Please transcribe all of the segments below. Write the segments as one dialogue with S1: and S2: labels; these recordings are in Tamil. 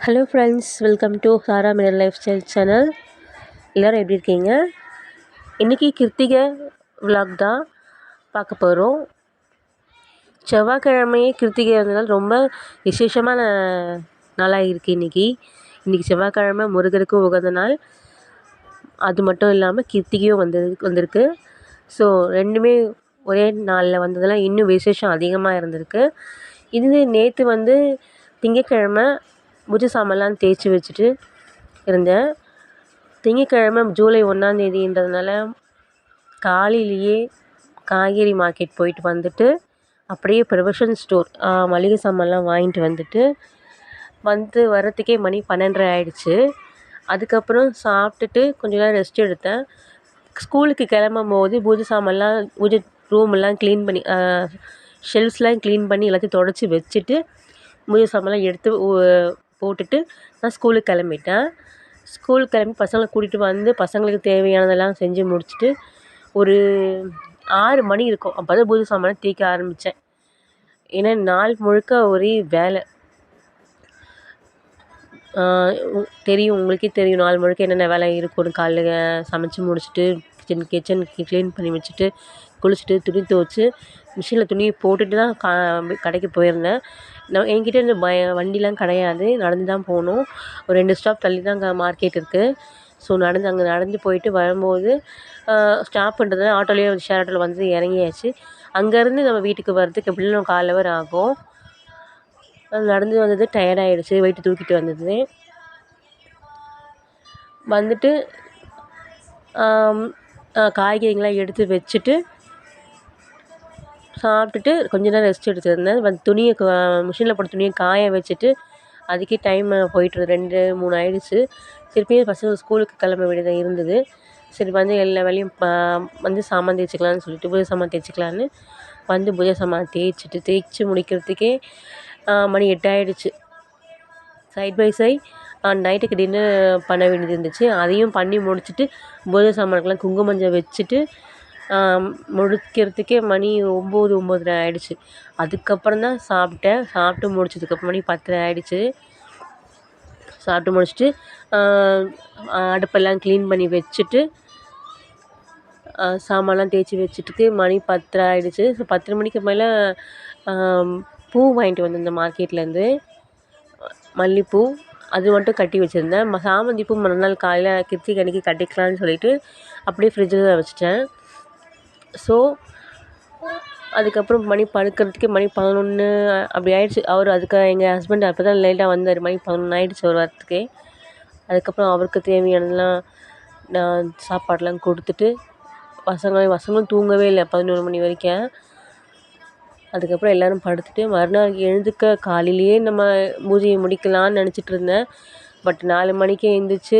S1: Hello friends, welcome to Sara mirror lifestyle channel. எல்லோரும் எப்படி இருக்கீங்க? இன்றைக்கி கிருத்திகை விலாக் தான் பார்க்க போகிறோம். செவ்வாய்க்கிழமையே கிருத்திகை வந்ததால் ரொம்ப விசேஷமான நாளாக இருக்குது. இன்றைக்கி செவ்வாய்க்கிழமை முருகருக்கு உகந்த நாள். அது மட்டும் இல்லாமல் கிருத்திகையும் வந்திருக்கு. ஸோ ரெண்டுமே ஒரே நாளில் வந்ததெல்லாம் இன்னும் விசேஷம் அதிகமாக இருந்திருக்கு. இது நேற்று திங்கட்கிழமை பூஜை சாமான்லாம் தேய்ச்சி வச்சுட்டு இருந்தேன். திங்கட்கிழமை ஜூலை 1ஆந்தேதின்றதுனால காலையிலேயே காய்கறி மார்க்கெட் போயிட்டு வந்துட்டு அப்படியே ப்ரொவிஷன் ஸ்டோர் மளிகை சாமான்லாம் வாங்கிட்டு வந்து வர்றதுக்கே மணி 12:30 ஆகிடுச்சு. அதுக்கப்புறம் சாப்பிட்டுட்டு கொஞ்ச நேரம் ரெஸ்ட் எடுத்தேன். ஸ்கூலுக்கு கிளம்பும் போது பூஜை சாமான்லாம் பூஜை ரூமெல்லாம் க்ளீன் பண்ணி ஷெல்ஃப்ஸ்லாம் க்ளீன் பண்ணி எல்லாத்தையும் தொடச்சி வச்சுட்டு பூஜை சாமான்லாம் எடுத்து போட்டுட்டு நான் ஸ்கூலுக்கு கிளம்பிட்டேன். ஸ்கூலுக்கு கிளம்பி பசங்களை கூட்டிகிட்டு வந்து பசங்களுக்கு தேவையானதெல்லாம் செஞ்சு முடிச்சுட்டு ஒரு 6 மணி இருக்கும். அப்போ தான் பூஜை சாமானை தேய்க்க ஆரம்பித்தேன். ஏன்னா நாள் முழுக்க ஒரே வேலை. உங்களுக்கே தெரியும் நாள் முழுக்க என்னென்ன வேலை இருக்கும்னு. காலைல சமைச்சு முடிச்சுட்டு கிச்சன் க்ளீன் பண்ணி வச்சுட்டு குளிச்சுட்டு துணி துவைச்சி மிஷினில் துணியை போட்டுட்டு தான் கடைக்கு போயிருந்தேன். என்கிட்ட இந்த வண்டிலாம் கிடையாது, நடந்து தான் போகணும். ஒரு 2 ஸ்டாப் தள்ளி தான் அங்கே மார்க்கெட் இருக்குது. ஸோ நடந்து போயிட்டு வரும்போது ஸ்டாப்புன்றதுனால ஆட்டோலேயே ஷேர் ஆட்டோவில் வந்து இறங்கியாச்சு. அங்கேருந்து நம்ம வீட்டுக்கு வர்றதுக்கு எப்படியும் 1/4 ஹவர் ஆகும். நடந்து வந்தது டயர்டாகிடுச்சு, வெயிட்டு தூக்கிட்டு வந்தது. வந்துட்டு காய்கறிங்களாம் எடுத்து வச்சுட்டு சாப்பிட்டுட்டு கொஞ்ச நேரம் ரெஸ்ட் எடுத்துருந்தேன். துணியை மிஷினில் போட்ட துணியை காய வச்சுட்டு அதுக்கே டைம் போயிட்டு 2, 3 ஆகிடுச்சு. திருப்பியும் பசங்க ஸ்கூலுக்கு கிளம்ப வேண்டியதாக இருந்தது. சரி எல்லா வேலையும் சாமான் தேய்ச்சிக்கலான்னு சொல்லிட்டு பூஜை சாமான் தேய்ச்சிக்கலான்னு பூஜை சாமான் தேய்ச்சி முடிக்கிறதுக்கே மணி 8 ஆகிடுச்சு. சைட் பை சைட் நைட்டுக்கு டின்னர் பண்ண வேண்டியது இருந்துச்சு. அதையும் பண்ணி முடிச்சுட்டு பூஜை சாமானுக்கெல்லாம் குங்குமஞ்சள் வச்சுட்டு முடிக்கிறதுக்கே மணி 9, 9:30 ஆகிடுச்சு. அதுக்கப்புறம் தான் சாப்பிட்டேன். சாப்பிட்டு முடிச்சதுக்கப்புறம் மணி 10:30 ஆகிடுச்சு. சாப்பிட்டு முடிச்சுட்டு அடுப்பெல்லாம் க்ளீன் பண்ணி வச்சுட்டு சாமான்லாம் தேய்ச்சி வச்சுட்டுக்கு மணி 10:30 ஆகிடுச்சு. ஸோ 10 மணிக்கு மேலே பூ வாங்கிட்டு வந்திருந்தேன் மார்க்கெட்லேருந்து. மல்லிகைப்பூ அது மட்டும் கட்டி வச்சுருந்தேன். சாமந்தி பூ மறுநாள் காலையில் கிருத்திகை அன்றைக்கி கட்டிக்கலான்னு சொல்லிவிட்டு அப்படியே ஃப்ரிட்ஜில் வச்சுட்டேன். ஸோ அதுக்கப்புறம் மணி படுக்கிறதுக்கே மணி 11 அப்படி ஆகிடுச்சு. எங்கள் ஹஸ்பண்ட் அப்போ தான் லேட்டாக வந்தார். மணி 11 ஆகிடுச்சு அவர் வரத்துக்கே. அதுக்கப்புறம் அவருக்கு தேவையானதெல்லாம் நான் சாப்பாடெலாம் கொடுத்துட்டு பசங்களும் தூங்கவே இல்லை 11 மணி வரைக்கும். அதுக்கப்புறம் எல்லோரும் படுத்துட்டு மறுநாள் எழுந்துக்க காலையிலேயே நம்ம பூஜையை முடிக்கலான்னு நினச்சிட்டு இருந்தேன். பட் 4 மணிக்கே எழுந்திரிச்சு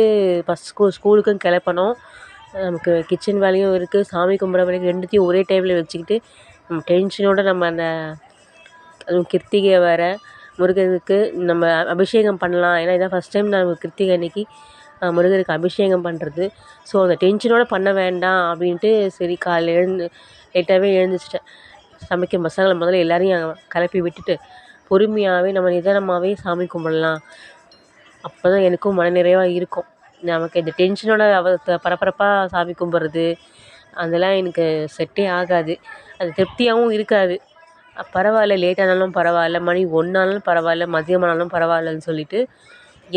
S1: ஸ்கூலுக்கும் கிளப்பணும். நமக்கு கிச்சன் வேலையும் இருக்குது, சாமி கும்பிட்ற வேலையும், ரெண்டுத்தையும் ஒரே டைமில் வச்சுக்கிட்டு நம்ம டென்ஷனோடு அதுவும் கிருத்திகை வேறு முருகருக்கு நம்ம அபிஷேகம் பண்ணலாம். ஏன்னா இதான் ஃபஸ்ட் டைம் நான் கிருத்திகை அன்றைக்கி முருகருக்கு அபிஷேகம் பண்ணுறது. ஸோ அந்த டென்ஷனோடு பண்ண வேண்டாம் அப்படின்ட்டு சரி காலையில் லேட்டாகவே எழுந்திரிச்சிட்டேன். சமைக்க பசங்களை முதல்ல எல்லோரையும் கிளப்பி விட்டுட்டு பொறுமையாகவே நம்ம நிதானமாகவே சாமி கும்பிடலாம். அப்போ தான் எனக்கும் மனநிறைவாக இருக்கும். நமக்கு இந்த டென்ஷனோட பரபரப்பாக சாமி கும்பிட்றது அதெல்லாம் எனக்கு செட்டே ஆகாது. அது திருப்தியாகவும் இருக்காது. பரவாயில்ல, லேட்டானாலும் பரவாயில்ல, மணி 1 ஆனாலும் பரவாயில்ல, மதியமானாலும் பரவாயில்லன்னு சொல்லிவிட்டு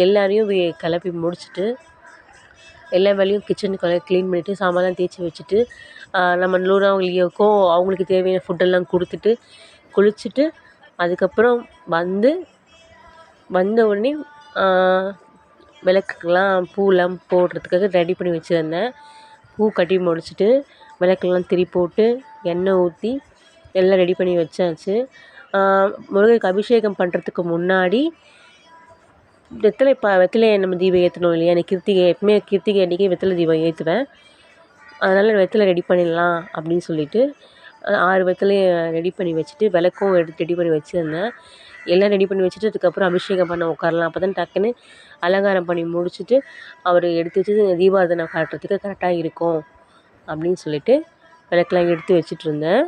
S1: எல்லாரையும் கிளப்பி முடிச்சுட்டு எல்லா வேலையும் கிச்சனுக்கு க்ளீன் பண்ணிவிட்டு சாமான்லாம் தேய்ச்சி வச்சுட்டு நம்ம லூனாவுங்களுக்கோ அவங்களுக்கு தேவையான ஃபுட்டெல்லாம் கொடுத்துட்டு குளிச்சுட்டு அதுக்கப்புறம் வந்த உடனே விளக்குக்கெல்லாம் பூவெல்லாம் போடுறதுக்காக ரெடி பண்ணி வச்சுருந்தேன். பூ கட்டி முடிச்சுட்டு விளக்கெல்லாம் திரி போட்டு எண்ணெய் ஊற்றி எல்லாம் ரெடி பண்ணி வச்சாச்சு. முருகருக்கு அபிஷேகம் பண்ணுறதுக்கு முன்னாடி வெத்தலை நம்ம தீபம் ஏற்றணும் இல்லையா? எனக்கு எப்பவுமே கிருத்திகை அன்றைக்கி வெத்தலை தீபம் ஏற்றுவேன். அதனால் வெத்தலை ரெடி பண்ணிடலாம் அப்படின்னு சொல்லிவிட்டு 6 வெத்தலையை ரெடி பண்ணி வச்சுட்டு விளக்கும் எடுத்து ரெடி பண்ணி வச்சுருந்தேன். எல்லாம் ரெடி பண்ணி வச்சுட்டு அதுக்கப்புறம் அபிஷேகம் பண்ண உட்காரலாம். அப்போ தான் டக்குன்னு அலங்காரம் பண்ணி முடிச்சுட்டு அவர் எடுத்து வச்சு தீபாராதனை காட்டுறதுக்கு கரெக்டாக இருக்கும் அப்படின்னு சொல்லிட்டு விளக்கெல்லாம் எடுத்து வச்சிட்ருந்தேன்.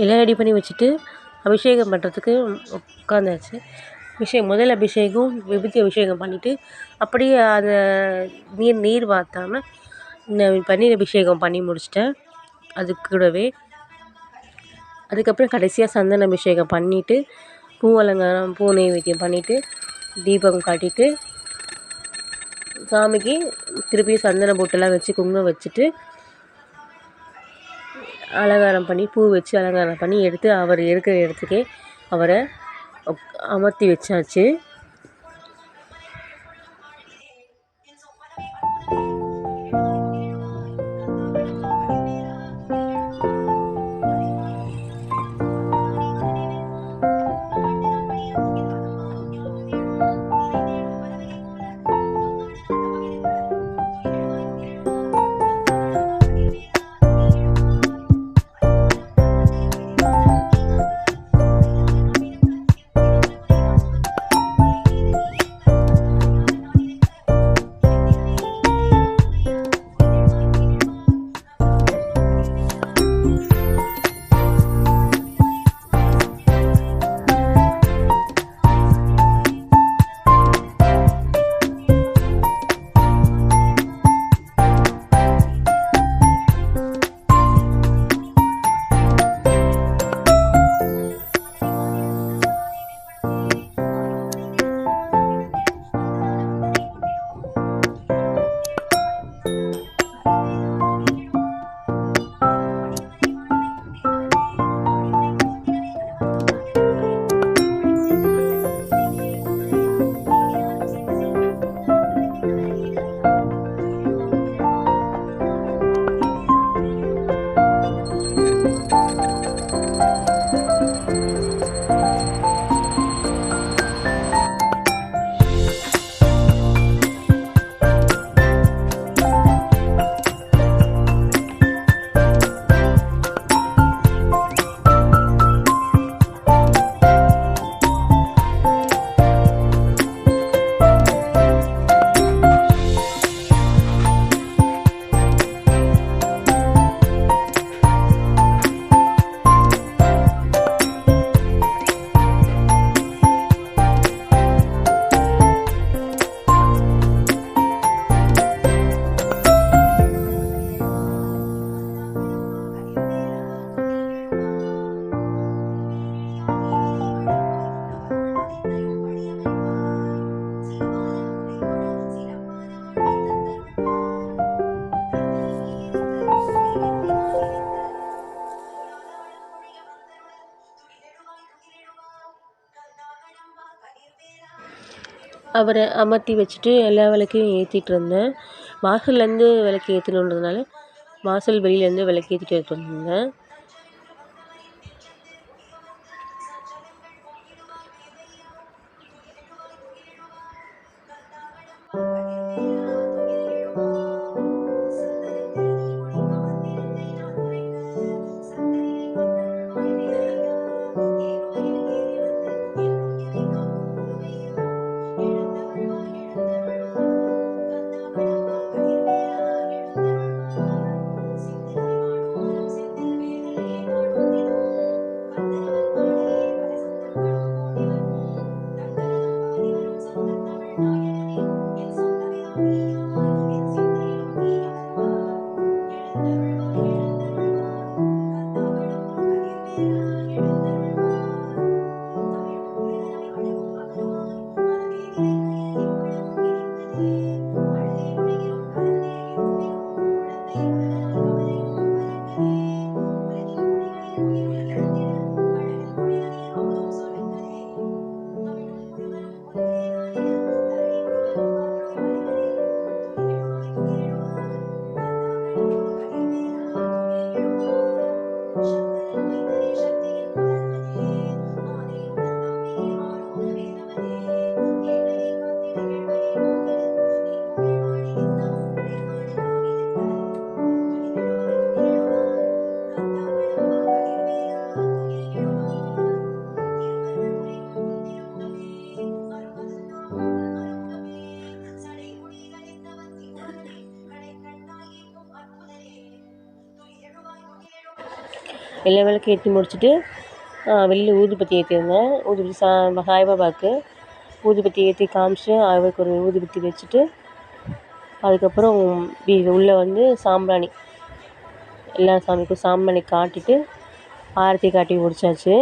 S1: எல்லாம் ரெடி பண்ணி வச்சுட்டு அபிஷேகம் பண்ணுறதுக்கு உட்காந்தாச்சு. முதல் அபிஷேகம் விபூதி அபிஷேகம் பண்ணிவிட்டு அப்படியே அதை நீர் வார்த்தாமல் பன்னீர் அபிஷேகம் பண்ணி முடிச்சிட்டேன். அது கூடவே அதுக்கப்புறம் கடைசியாக சந்தன அபிஷேகம் பண்ணிவிட்டு பூ அலங்காரம் பூ நைவேத்தியம் பண்ணிவிட்டு தீபம் காட்டிட்டு சாமிக்கு திருப்பி சந்தன பொட்டெல்லாம் வச்சு குங்குமம் வச்சுட்டு அலங்காரம் பண்ணி பூ வச்சு அலங்காரம் பண்ணி எடுத்து அவர் இருக்கிற இடத்துக்கே அவரை அமர்த்தி வச்சாச்சு. அவரை அமர்த்தி வச்சுட்டு எல்லா விளக்கையும் ஏற்றிட்டு இருந்தேன். வாசல்லேருந்து விளக்கு ஏற்றணுன்றதுனால வாசல் வெளியிலேருந்து விளக்கு ஏற்றிட்டு எடுத்துட்டு வந்தேன். எல்லா விளக்கு ஏற்றி முடிச்சுட்டு வெளியில் ஊதுபத்தி ஏற்றிருந்தேன். ஊதுபத்தி சாய்பாபாவுக்கு ஊதுபத்தி ஏற்றி காமிச்சிட்டு அவருக்கு ஒரு ஊதுபத்தி வச்சுட்டு அதுக்கப்புறம் உள்ளே வந்து சாம்பிராணி எல்லா சாமிக்கும் சாம்பிராணி காட்டிட்டு ஆரத்தி காட்டி முடிச்சாச்சு.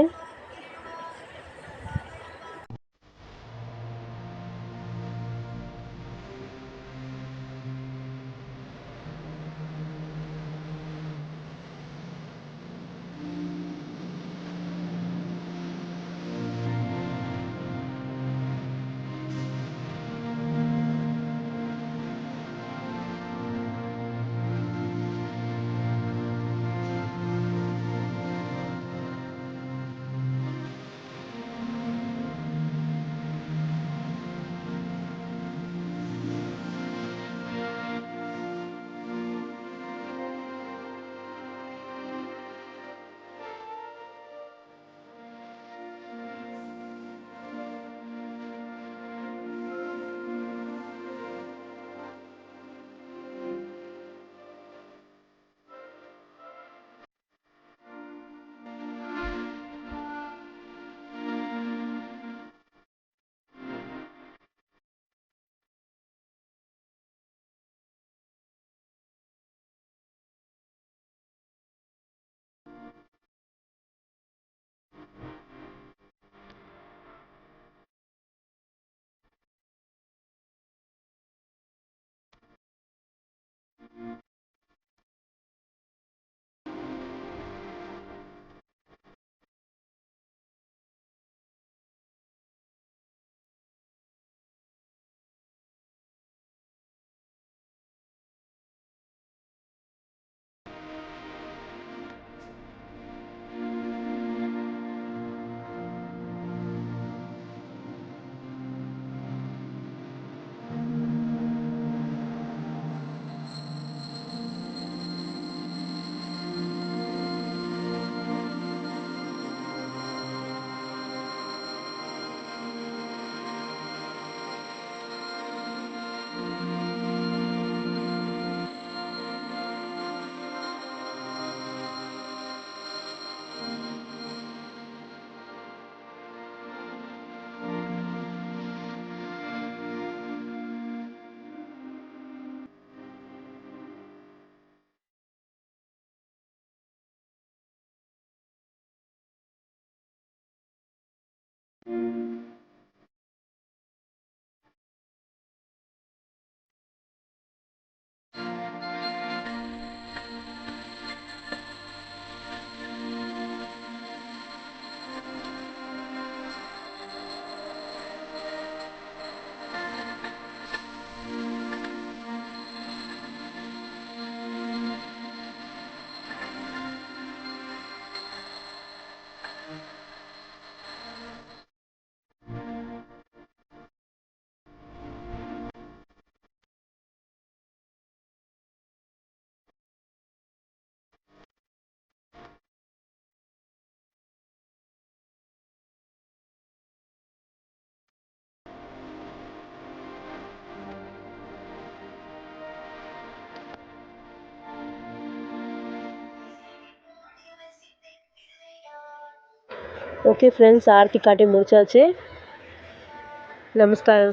S1: ஓகே ஃப்ரெண்ட்ஸ், ஆரத்தி காட்டி முடிச்சாச்சு.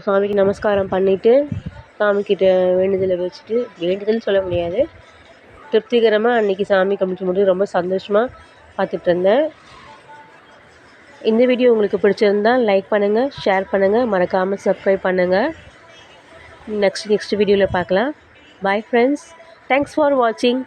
S1: சாமிக்கு நமஸ்காரம் பண்ணிவிட்டு சாமிக்கிட்ட வேண்டுதலை வச்சுட்டு, வேண்டுதல்னு சொல்ல முடியாது, திருப்திகரமாக அன்றைக்கி சாமி கும்பிட்டு முடிஞ்சு ரொம்ப சந்தோஷமாக பார்த்துட்ருந்தேன். இந்த வீடியோ உங்களுக்கு பிடிச்சிருந்தால் லைக் பண்ணுங்கள், ஷேர் பண்ணுங்கள், மறக்காமல் சப்ஸ்கிரைப் பண்ணுங்கள். நெக்ஸ்ட் வீடியோவில் பார்க்கலாம். பாய் ஃப்ரெண்ட்ஸ், தேங்க்ஸ் ஃபார் வாட்சிங்.